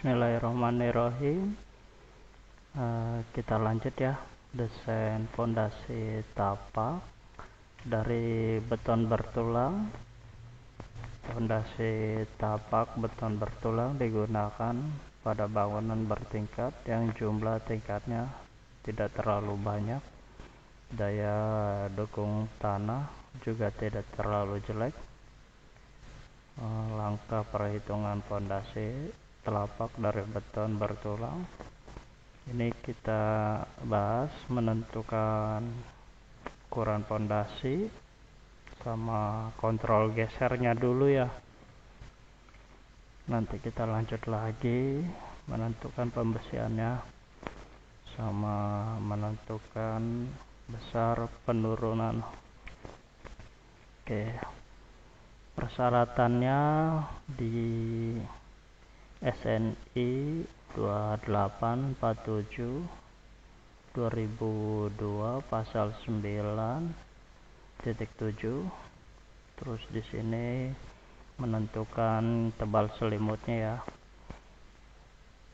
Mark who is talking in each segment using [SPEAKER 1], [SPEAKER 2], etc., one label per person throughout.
[SPEAKER 1] Bismillahirrahmanirrahim. Kita lanjut ya, desain fondasi tapak dari beton bertulang. Fondasi tapak beton bertulang digunakan pada bangunan bertingkat yang jumlah tingkatnya tidak terlalu banyak. Daya dukung tanah juga tidak terlalu jelek. Langkah perhitungan fondasi telapak dari beton bertulang. Ini kita bahas menentukan ukuran fondasi sama kontrol gesernya dulu ya. Nanti kita lanjut lagi menentukan pembesiannya sama menentukan besar penurunan. Oke, persyaratannya di SNI 2847 2002 pasal 9.7. Terus di sini menentukan tebal selimutnya ya.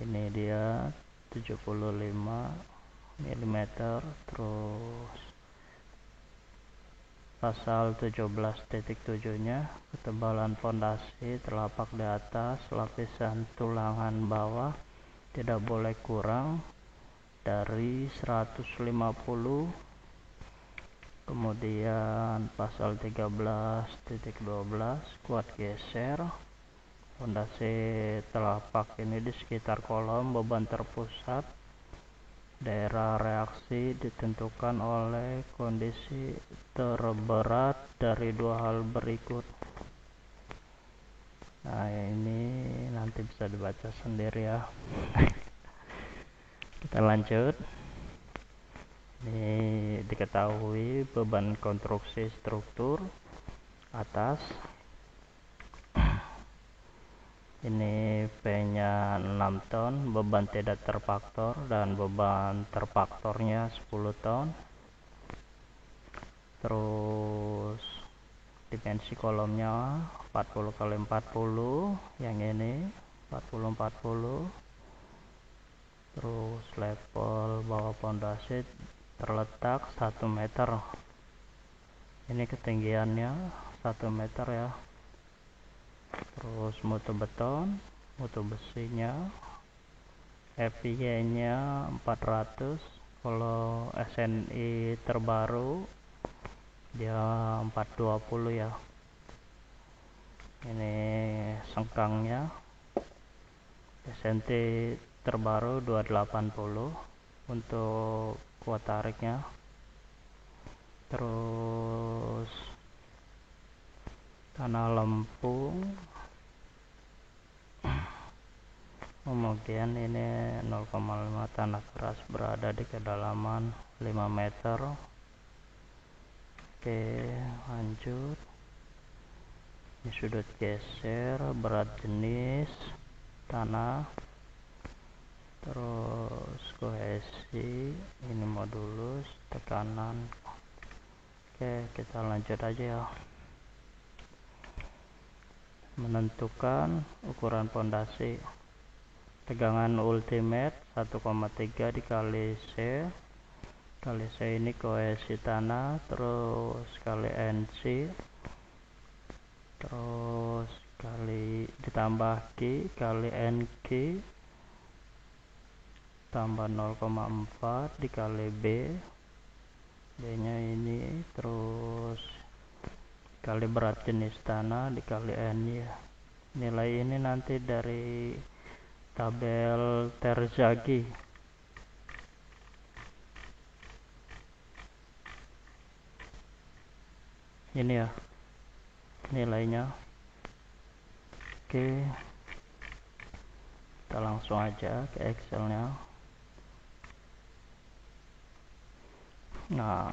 [SPEAKER 1] Ini dia 75 mm. Terus pasal 17.7-nya ketebalan fondasi telapak di atas lapisan tulangan bawah tidak boleh kurang dari 150. Kemudian pasal 13.12 kuat geser fondasi telapak ini di sekitar kolom beban terpusat. Daerah reaksi ditentukan oleh kondisi terberat dari dua hal berikut. Nah, ini nanti bisa dibaca sendiri ya. Kita lanjut. Ini diketahui beban konstruksi struktur atas. Ini P-nya 6 ton, beban tidak terfaktor dan beban terfaktornya 10 ton. Terus dimensi kolomnya 40 x 40, yang ini 40 x 40. Terus level bawah fondasi terletak 1 meter. Ini ketinggiannya 1 meter ya. Terus mutu beton, mutu besinya FY nya 400. Kalau SNI terbaru dia 420 ya. Ini sengkangnya SNI terbaru 280 untuk kuat tariknya. Terus tanah lempung homogen ini 0,5 tanah keras berada di kedalaman 5 meter. Oke, lanjut. Ini sudut geser, berat jenis tanah, terus kohesi, ini modulus, tekanan. Oke, kita lanjut aja ya. Menentukan ukuran fondasi. Tegangan ultimate 1,3 dikali C. Kali C ini kohesi tanah, terus kali NC, terus kali ditambah Q kali NQ tambah 0,4 dikali B nya ini, terus kali berat jenis tanah dikali N ya. Nilai ini nanti dari tabel Terzaghi. Ini ya nilainya. Oke, kita langsung aja ke Excelnya. Nah,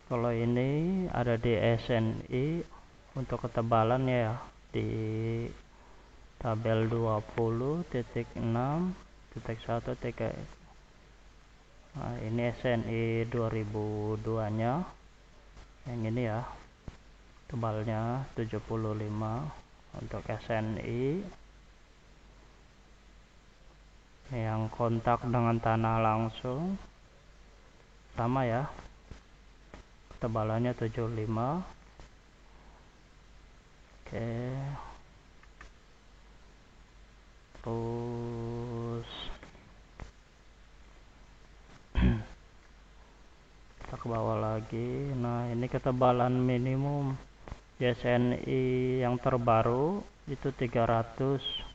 [SPEAKER 1] kalau ini ada di SNI untuk ketebalannya ya, di tabel 20.6.1. Nah, ini SNI 2002 nya, yang ini ya, tebalnya 75 untuk SNI. yang kontak dengan tanah langsung sama ya, ketebalannya 75. Oke, terus kita ke bawah lagi. Nah, ini ketebalan minimum JSNI yang terbaru itu 300.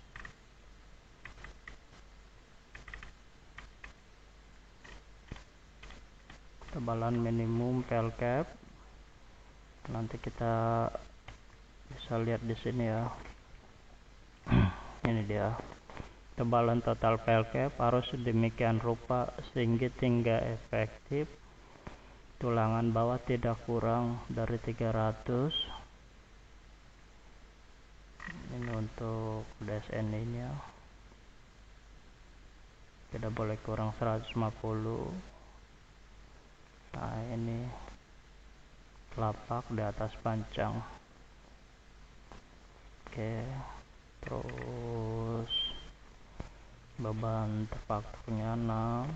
[SPEAKER 1] Ketebalan minimum pelcap. Nanti kita bisa lihat di sini ya. Ini dia. Tebalan total pelcap harus demikian rupa sehingga efektif tulangan bawah tidak kurang dari 300. Ini untuk DSNI nya tidak boleh kurang 150. Nah, ini lapak di atas pancang. Oke, terus beban terfaktornya 6.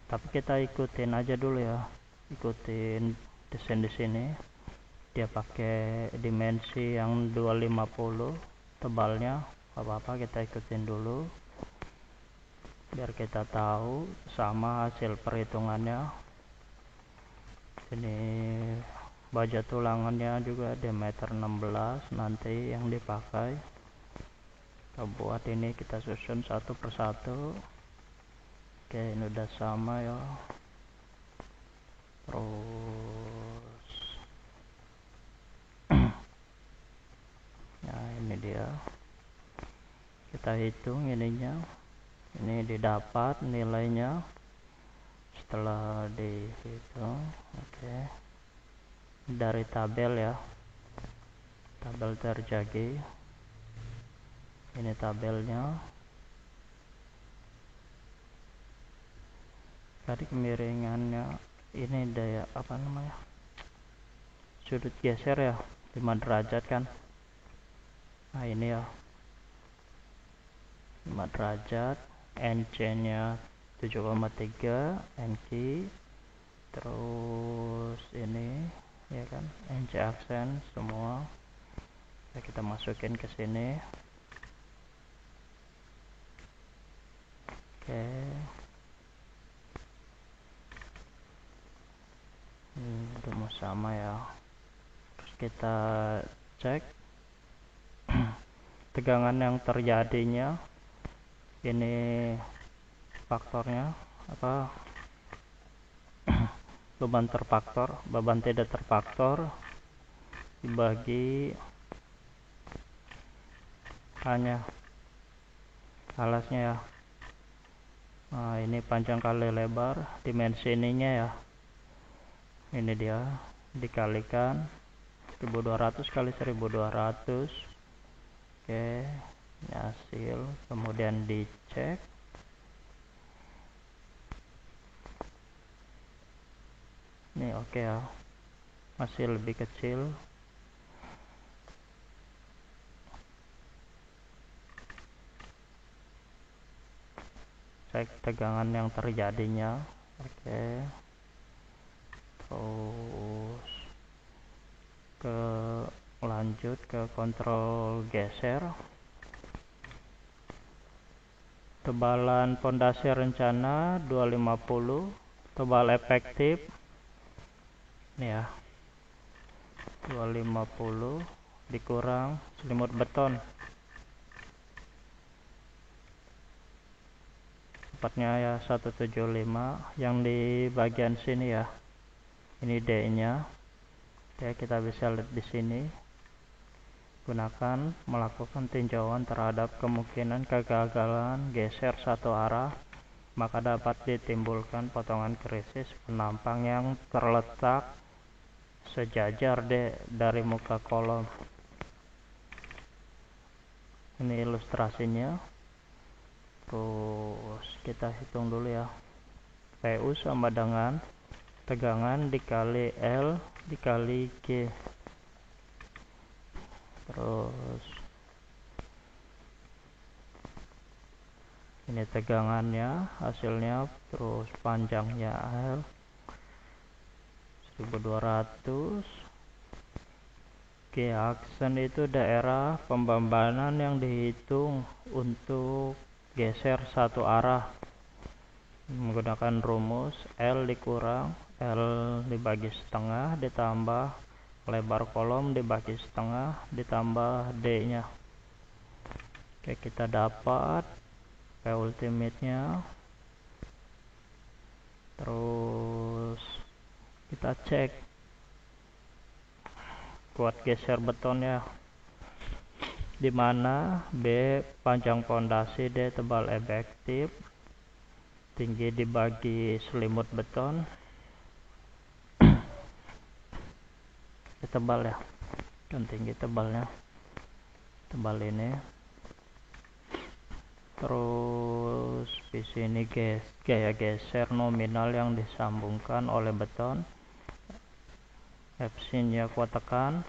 [SPEAKER 1] Tapi kita ikutin aja dulu ya, ikutin desain di sini. Dia pakai dimensi yang 250 tebalnya, apa-apa kita ikutin dulu biar kita tahu sama hasil perhitungannya. Ini baja tulangannya juga diameter 16 nanti yang dipakai. Kita buat ini, kita susun satu persatu. Oke, ini udah sama ya. Terus nah, ini dia, kita hitung ininya. Ini didapat nilainya setelah dihitung. Oke, dari tabel ya, tabel terjadi. Ini tabelnya. Tadi kemiringannya ini daya apa namanya, sudut geser ya 5 derajat kan. Nah, ini ya 5 derajat. NC nya 7,3 NQ. Terus ini ya kan, NC aksen semua ya, kita masukin ke sini. Oke, udah mau sama ya. Terus kita cek tegangan yang terjadinya. Ini faktornya apa, beban terfaktor, beban tidak terfaktor dibagi hanya alasnya ya. Nah, ini panjang kali lebar, dimensi ininya ya, ini dia, dikalikan 1200 kali 1200. Oke, ini hasil, kemudian dicek. Ini oke ya, masih lebih kecil. Cek tegangan yang terjadinya. Oke, terus lanjut ke kontrol geser. Tebalan pondasi rencana 250, tebal efektif ini ya 250 dikurang selimut beton, tepatnya ya 175 yang di bagian sini ya. Ini D nya ya, kita bisa lihat di sini. Gunakan melakukan tinjauan terhadap kemungkinan kegagalan geser satu arah, maka dapat ditimbulkan potongan krisis penampang yang terletak sejajar dari muka kolom. Ini ilustrasinya. Terus kita hitung dulu ya. PU sama dengan tegangan dikali L dikali G. Terus Ini tegangannya hasilnya, terus panjangnya L 1200. G-aksen itu daerah pembebanan yang dihitung untuk geser satu arah menggunakan rumus L dikurang L dibagi setengah ditambah lebar kolom dibagi setengah ditambah D nya. Oke, kita dapat P ultimate nya, terus kita cek kuat geser betonnya di mana B panjang pondasi, D tebal efektif, tinggi dibagi selimut beton tebal ya, dan tinggi tebalnya tebal ini. Terus di sini gaya geser nominal yang disambungkan oleh beton, Fc nya kuat tekan,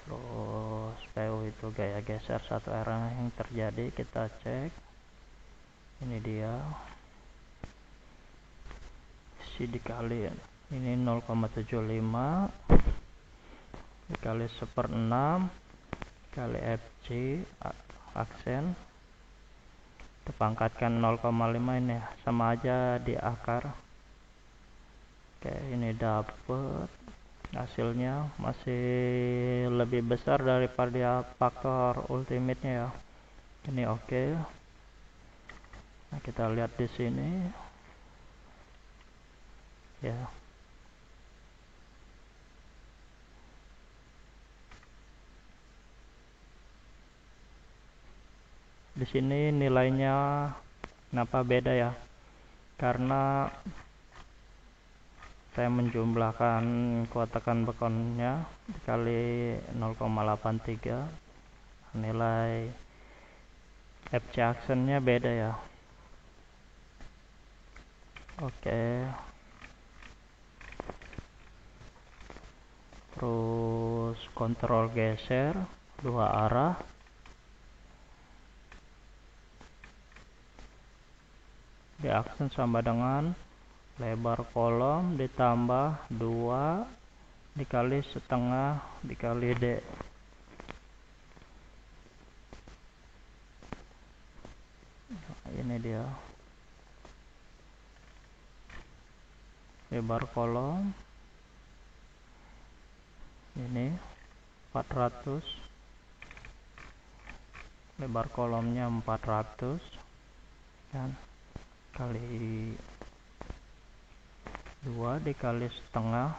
[SPEAKER 1] terus PU itu gaya geser satu arah yang terjadi. Kita cek, ini dia C dikali ini 0,75 dikali 1/6 kali Fc aksen dipangkatkan 0,5 ini ya, sama aja di akar. Oke, ini dapet hasilnya masih lebih besar daripada faktor ultimate nya ya. Ini oke. Nah, kita lihat di sini ya. Di sini nilainya kenapa beda ya? Karena saya menjumlahkan kuat tekan betonnya dikali 0,83, nilai Fc aksennya beda ya. Oke, terus kontrol geser dua arah, di aksen sama dengan lebar kolom ditambah 2 dikali setengah dikali D. Ini dia lebar kolom, ini 400, lebar kolomnya 400 dan kali 2 dikali setengah,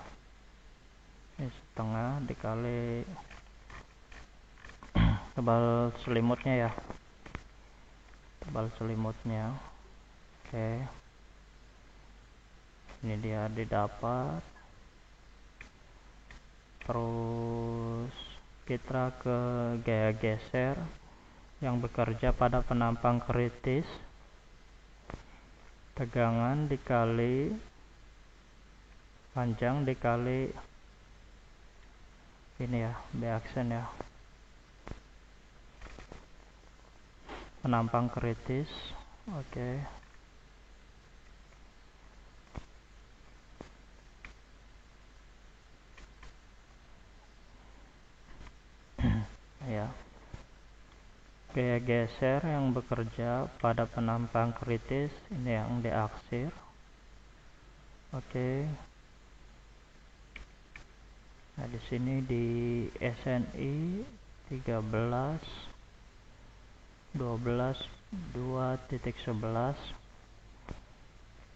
[SPEAKER 1] ini setengah dikali tebal selimutnya ya, tebal selimutnya. Oke, ini dia didapat. Terus kita ke gaya geser yang bekerja pada penampang kritis, tegangan dikali panjang dikali ini ya, B aksen ya, penampang kritis. Oke, ya, gaya geser yang bekerja pada penampang kritis ini yang diaksir. Oke, nah di sini di SNI 13 12 2.11.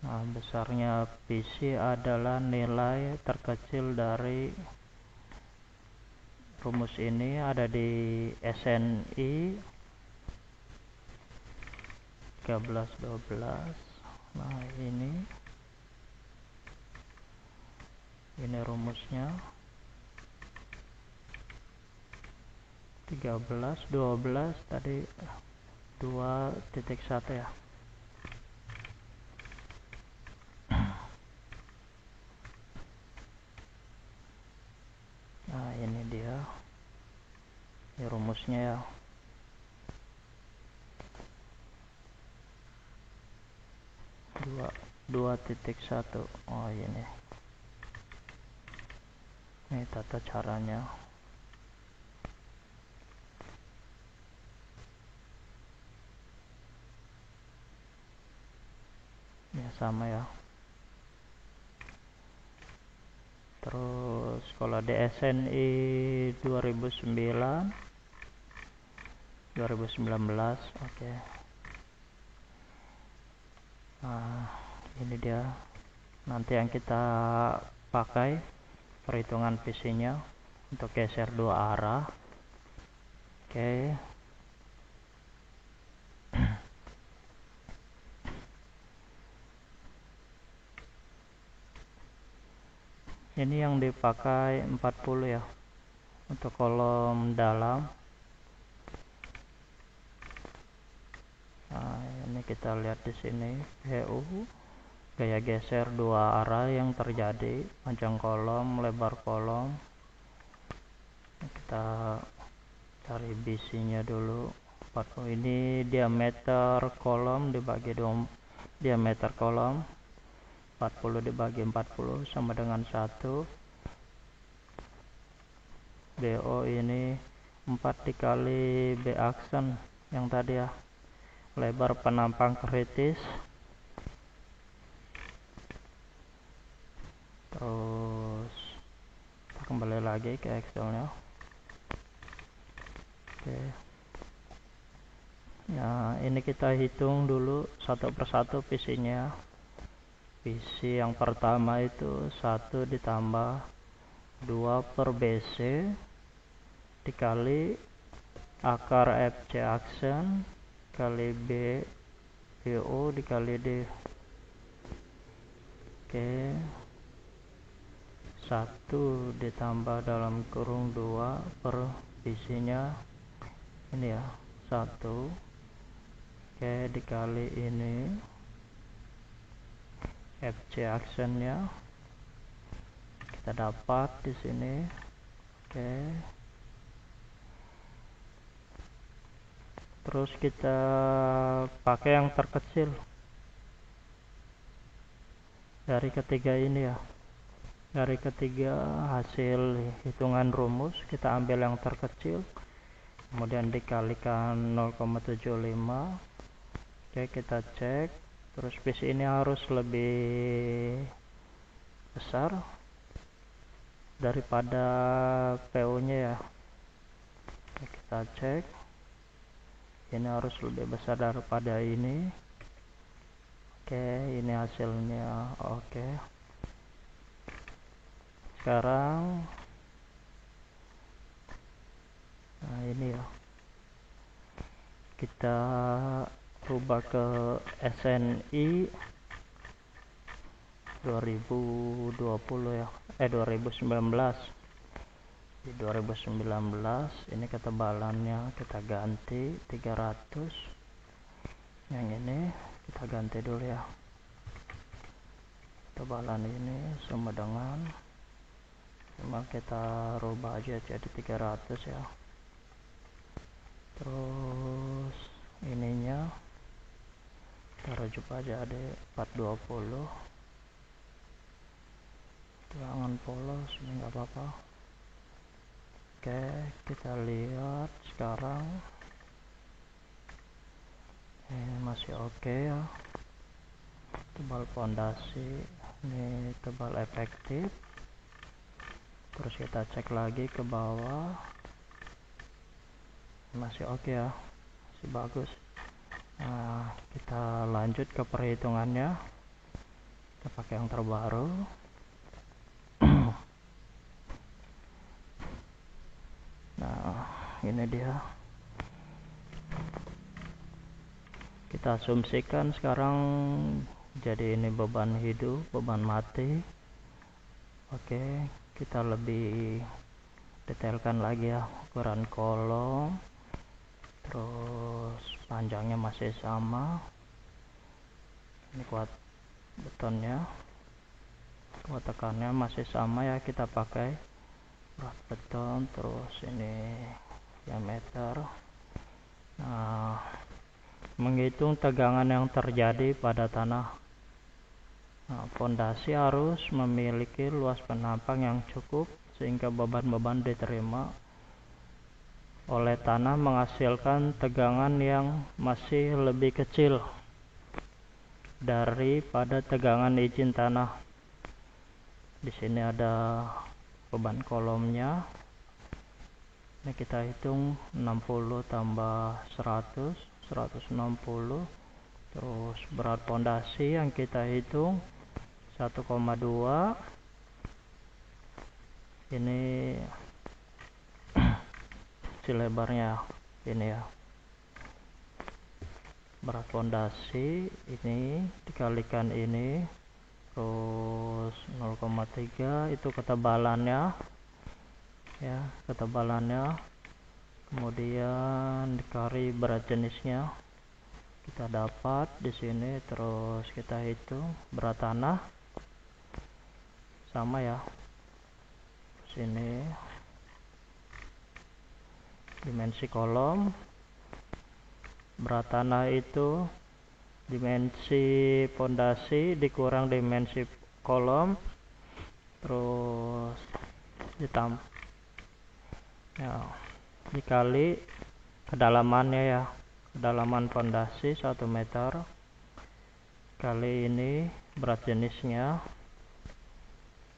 [SPEAKER 1] Nah, besarnya PC adalah nilai terkecil dari rumus ini ada di SNI 13 12. Nah, ini rumusnya 13 12 tadi 2.1 ya. Nah, ini dia rumusnya ya. 2.1. Oh ini tata caranya ya, sama ya. Terus kalau DSNI 2019, oke. Nah ini dia nanti yang kita pakai perhitungan PC-nya untuk geser 2 arah. Oke. Ini yang dipakai 40 ya untuk kolom dalam. Nah ini kita lihat di sini PU gaya geser 2 arah yang terjadi, panjang kolom, lebar kolom. Kita cari BC-nya dulu. 40. Ini diameter kolom dibagi diameter kolom 40 dibagi 40 sama dengan 1. BO ini 4 dikali B aksen yang tadi ya, lebar penampang kritis. Terus kita kembali lagi ke Excelnya. Oke. Nah ini kita hitung dulu satu persatu PC-nya. PC yang pertama itu 1 ditambah 2 per BC dikali akar FC aksen kali BO dikali D. Oke. 1 ditambah dalam kurung 2 per BC-nya ini ya, 1. Oke, dikali ini FC aksennya kita dapat di sini. Oke. Terus kita pakai yang terkecil dari ketiga ini ya. Dari ketiga hasil hitungan rumus kita ambil yang terkecil, kemudian dikalikan 0,75. Oke, kita cek. Terus PC ini harus lebih besar daripada PU nya ya. Oke, kita cek. Ini harus lebih besar daripada ini. Oke, ini hasilnya. Oke. Sekarang nah ini ya, kita rubah ke SNI 2020 ya, 2019. Di 2019 ini ketebalannya kita ganti 300. Yang ini kita ganti dulu ya, ketebalan ini sama dengan, cuma kita rubah aja jadi 300 ya. Terus ininya kita rujuk aja ada 420. Jangan polos, ini nggak apa-apa. Oke, kita lihat sekarang ini masih oke ya. Tebal fondasi ini tebal efektif. Terus kita cek lagi ke bawah, masih oke ya, masih bagus. Nah kita lanjut ke perhitungannya, kita pakai yang terbaru. Nah ini dia, kita asumsikan sekarang jadi ini beban hidup, beban mati. Oke, kita lebih detailkan lagi ya, ukuran kolom, terus panjangnya masih sama. Ini kuat betonnya, kuat tekannya masih sama ya, kita pakai berat beton. Terus ini diameter. Nah, menghitung tegangan yang terjadi pada tanah. Nah, fondasi harus memiliki luas penambang yang cukup sehingga beban-beban diterima oleh tanah menghasilkan tegangan yang masih lebih kecil daripada tegangan izin tanah. Di sini ada beban kolomnya. Ini kita hitung 60 tambah 100, 160. Terus berat fondasi yang kita hitung 1,2. Ini si lebarnya ini ya. Berat fondasi ini dikalikan ini, terus 0,3 itu ketebalannya ya, ketebalannya. Kemudian dikali berat jenisnya, kita dapat di sini. Terus kita hitung berat tanah sama ya, sini dimensi kolom. Berat tanah itu dimensi fondasi dikurang dimensi kolom, terus ditambah ya, dikali kedalamannya ya, kedalaman fondasi 1 meter kali ini berat jenisnya.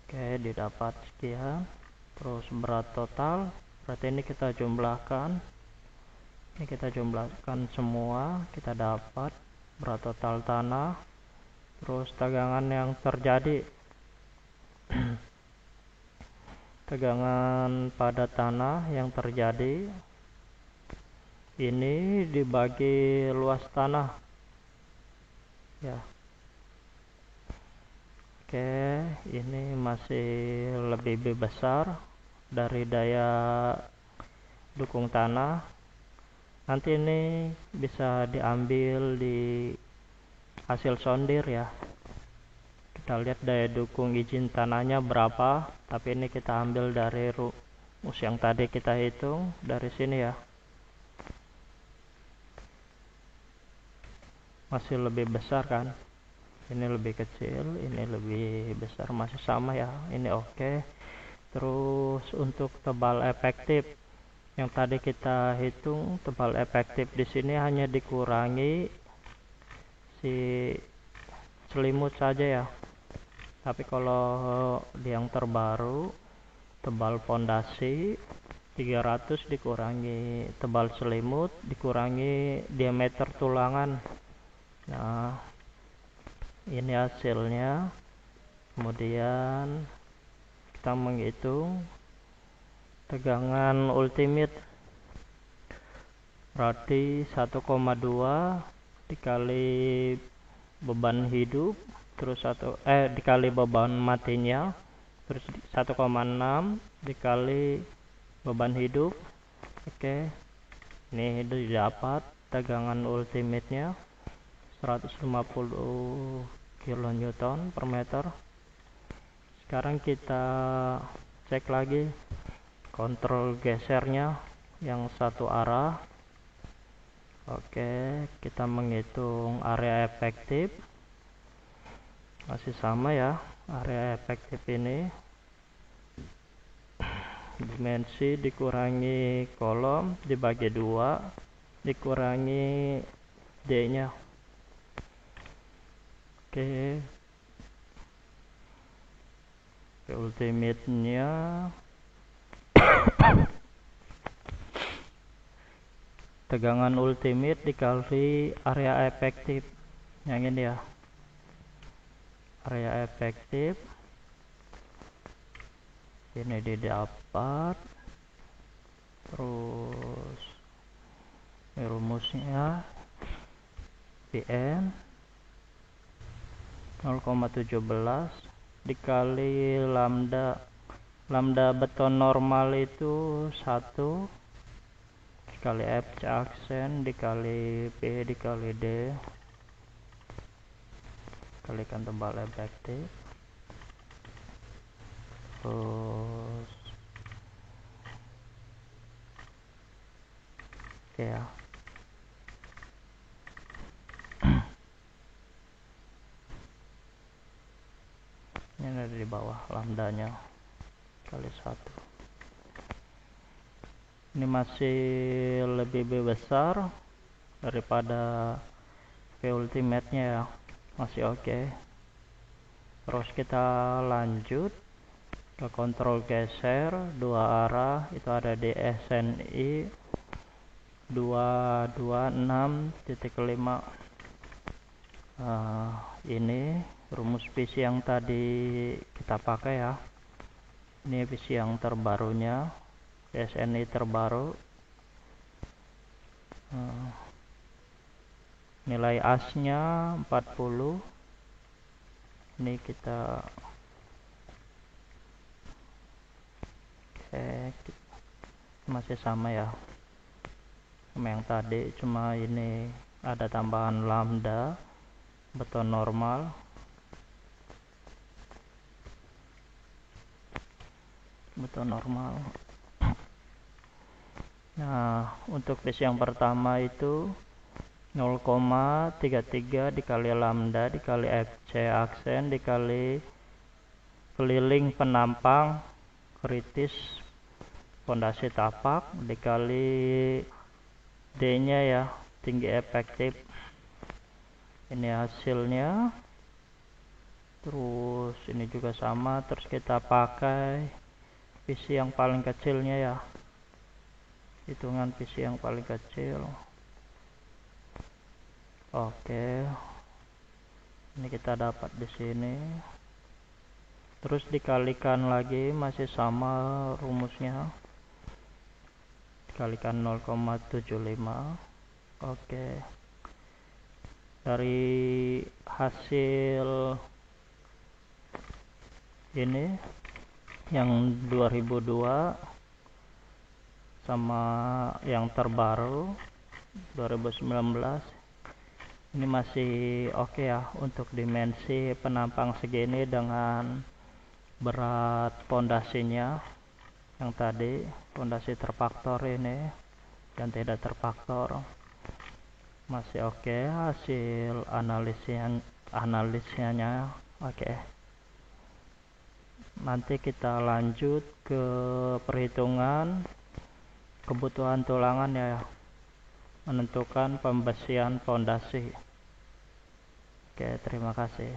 [SPEAKER 1] Oke, didapat sekian. Terus berat total, berarti ini kita jumlahkan. Ini kita jumlahkan semua, kita dapat berat total tanah. Terus tegangan yang terjadi tegangan pada tanah yang terjadi ini dibagi luas tanah ya. Oke, ini masih lebih besar dari daya dukung tanah. Nanti ini bisa diambil di hasil sondir ya. Kita lihat daya dukung izin tanahnya berapa, tapi ini kita ambil dari rumus yang tadi kita hitung dari sini ya. Masih lebih besar kan, ini lebih kecil, ini lebih besar, masih sama ya, ini oke. Terus untuk tebal efektif yang tadi kita hitung, tebal efektif di sini hanya dikurangi si selimut saja ya. Tapi kalau di yang terbaru, tebal fondasi 300 dikurangi tebal selimut dikurangi diameter tulangan. Nah, ini hasilnya. Kemudian kita menghitung tegangan ultimate, berarti 1,2 dikali beban hidup, terus dikali beban matinya, terus 1,6 dikali beban hidup. Oke, ini didapat tegangan ultimate-nya 150 kN per meter. Sekarang kita cek lagi kontrol gesernya yang satu arah. Oke, kita menghitung area efektif, masih sama ya. Area efektif ini dimensi dikurangi kolom dibagi 2 dikurangi D nya. Oke, ultimate nya tegangan ultimate dikali area efektif yang ini ya, area efektif ini didapat. Terus ini rumusnya Pn 0,17 dikali lambda beton normal itu 1 dikali F C aksen dikali P dikali D kalikan tebal efektif. Terus oke ya, di bawah lambdanya kali 1. Ini masih lebih besar daripada V ultimate nya ya, masih oke. Terus kita lanjut ke kontrol geser 2 arah, itu ada di SNI 226.5. Ini rumus PC yang tadi kita pakai ya. Ini PC yang terbarunya, SNI terbaru. Nilai AS-nya 40. Ini kita masih sama ya sama yang tadi, cuma ini ada tambahan lambda, beton normal. Nah, untuk base yang pertama itu 0,33 dikali lambda dikali FC aksen dikali keliling penampang kritis fondasi tapak dikali D nya ya, tinggi efektif. Ini hasilnya. Terus ini juga sama, terus kita pakai PC yang paling kecilnya ya, hitungan PC yang paling kecil. Oke, ini kita dapat di sini. Terus dikalikan lagi, masih sama rumusnya, dikalikan 0,75. Oke, dari hasil ini yang 2002 sama yang terbaru 2019, ini masih oke ya untuk dimensi penampang segini dengan berat pondasinya. Yang tadi pondasi terfaktor, ini yang tidak terfaktor, masih oke hasil analisanya. Oke, nanti kita lanjut ke perhitungan kebutuhan tulangan ya, menentukan pembesian fondasi. Oke, terima kasih.